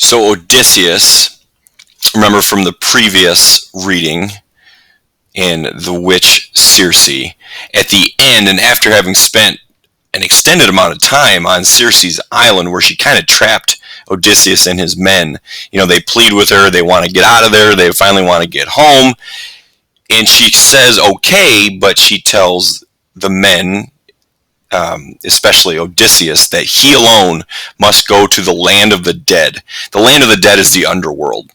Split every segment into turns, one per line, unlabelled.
So Odysseus, remember from the previous reading in The Witch Circe, at the end, and after having spent an extended amount of time on Circe's island where she kind of trapped Odysseus and his men, they plead with her, they want to get out of there, they finally want to get home, and she says okay, but she tells the men, especially Odysseus, that he alone must go to the land of the dead. The land of the dead is the underworld,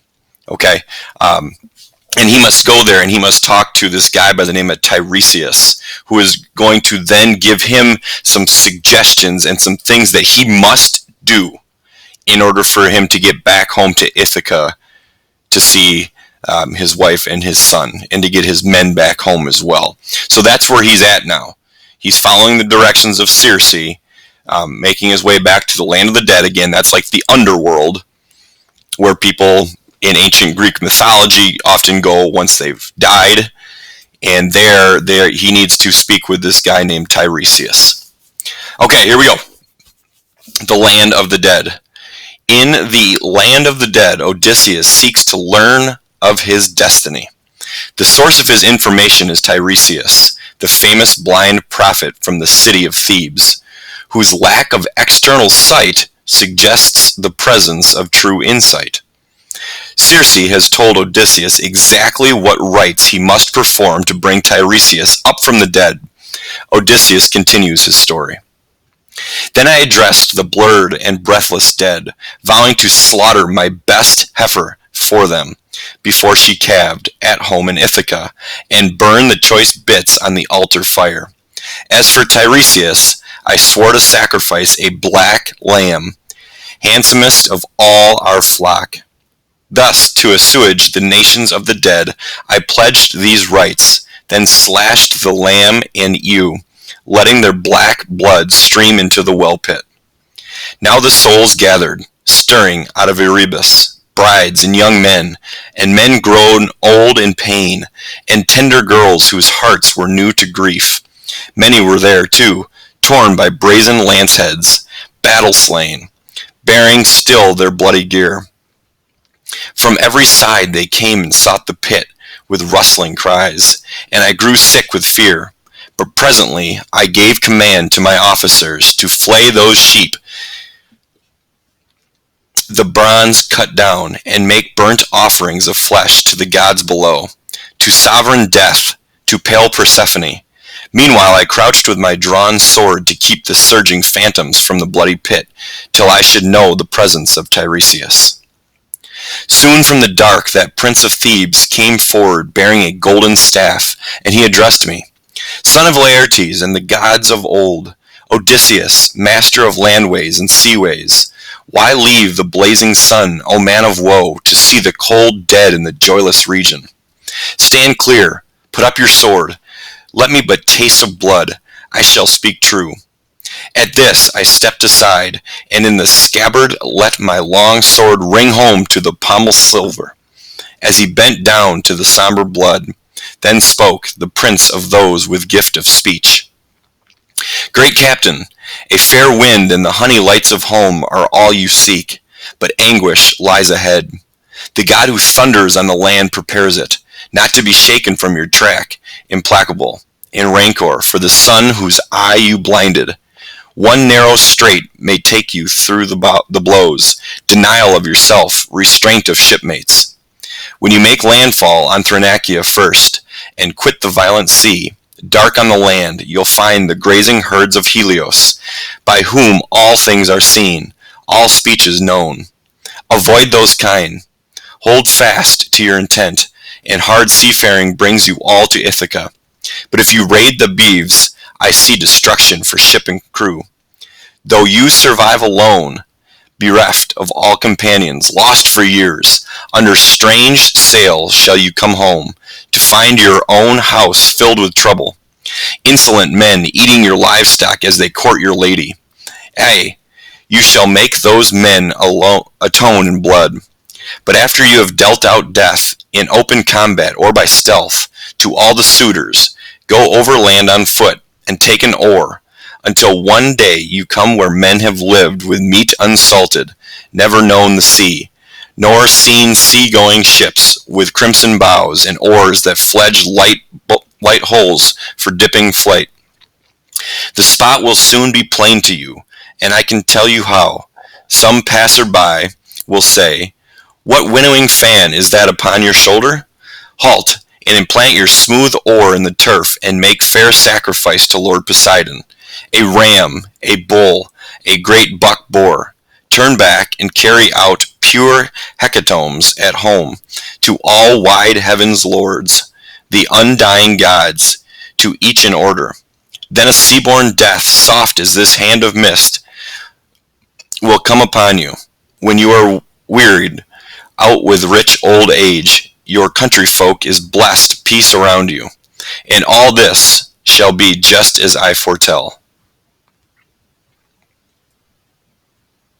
okay? And he must go there and he must talk to this guy by the name of Tiresias, who is going to then give him some suggestions and some things that he must do in order for him to get back home to Ithaca to see his wife and his son, and to get his men back home as well. So that's where he's at now. He's following the directions of Circe, making his way back to the land of the dead again. That's like the underworld, where people in ancient Greek mythology often go once they've died. And there he needs to speak with this guy named Tiresias. Okay, here we go. The land of the dead. In the land of the dead, Odysseus seeks to learn of his destiny. The source of his information is Tiresias, the famous blind prophet from the city of Thebes, whose lack of external sight suggests the presence of true insight. Circe has told Odysseus exactly what rites he must perform to bring Tiresias up from the dead. Odysseus continues his story. Then I addressed the blurred and breathless dead, vowing to slaughter my best heifer for them before she calved at home in Ithaca, and burn the choice bits on the altar fire. As for Tiresias, I swore to sacrifice a black lamb, handsomest of all our flock. Thus, to assuage the nations of the dead, I pledged these rites, then slashed the lamb and ewe, letting their black blood stream into the well pit. Now the souls gathered, stirring out of Erebus, brides and young men grown old in pain, and tender girls whose hearts were new to grief. Many were there, too, torn by brazen lance heads, battle-slain, bearing still their bloody gear. From every side they came and sought the pit with rustling cries, and I grew sick with fear. But presently I gave command to my officers to flay those sheep the bronze cut down, and make burnt offerings of flesh to the gods below, to sovereign Death, to pale Persephone. Meanwhile I crouched with my drawn sword to keep the surging phantoms from the bloody pit, till I should know the presence of Tiresias. Soon from the dark that prince of Thebes came forward bearing a golden staff, and he addressed me. Son of Laertes and the gods of old, Odysseus, master of landways and seaways, why leave the blazing sun, O man of woe, to see the cold dead in the joyless region? Stand clear, put up your sword, let me but taste of blood, I shall speak true. At this I stepped aside, and in the scabbard let my long sword ring home to the pommel silver. As he bent down to the somber blood, then spoke the prince of those with gift of speech. Great captain, a fair wind and the honey lights of home are all you seek, but anguish lies ahead. The God who thunders on the land prepares it, not to be shaken from your track, implacable, in rancor for the sun whose eye you blinded. One narrow strait may take you through the blows, denial of yourself, restraint of shipmates. When you make landfall on Thrinacia first, and quit the violent sea, dark on the land, you'll find the grazing herds of Helios, by whom all things are seen, all speeches known. Avoid those kind. Hold fast to your intent, and hard seafaring brings you all to Ithaca. But if you raid the beeves, I see destruction for ship and crew. Though you survive alone, bereft of all companions, lost for years, under strange sails shall you come home, to find your own house filled with trouble. Insolent men eating your livestock as they court your lady. Ay, you shall make those men atone in blood. But after you have dealt out death, in open combat or by stealth, to all the suitors, go overland on foot, and take an oar, until one day you come where men have lived with meat unsalted, never known the sea, nor seen sea-going ships with crimson bows and oars that fledge light holes for dipping flight. The spot will soon be plain to you, and I can tell you how. Some passer-by will say, "What winnowing fan is that upon your shoulder? Halt, and implant your smooth oar in the turf, and make fair sacrifice to Lord Poseidon. A ram, a bull, a great buck boar. Turn back, and carry out pure hecatombs at home to all wide heaven's lords, the undying gods, to each in order. Then a sea-born death, soft as this hand of mist, will come upon you. When you are wearied out with rich old age, your countryfolk is blessed peace around you. And all this shall be just as I foretell."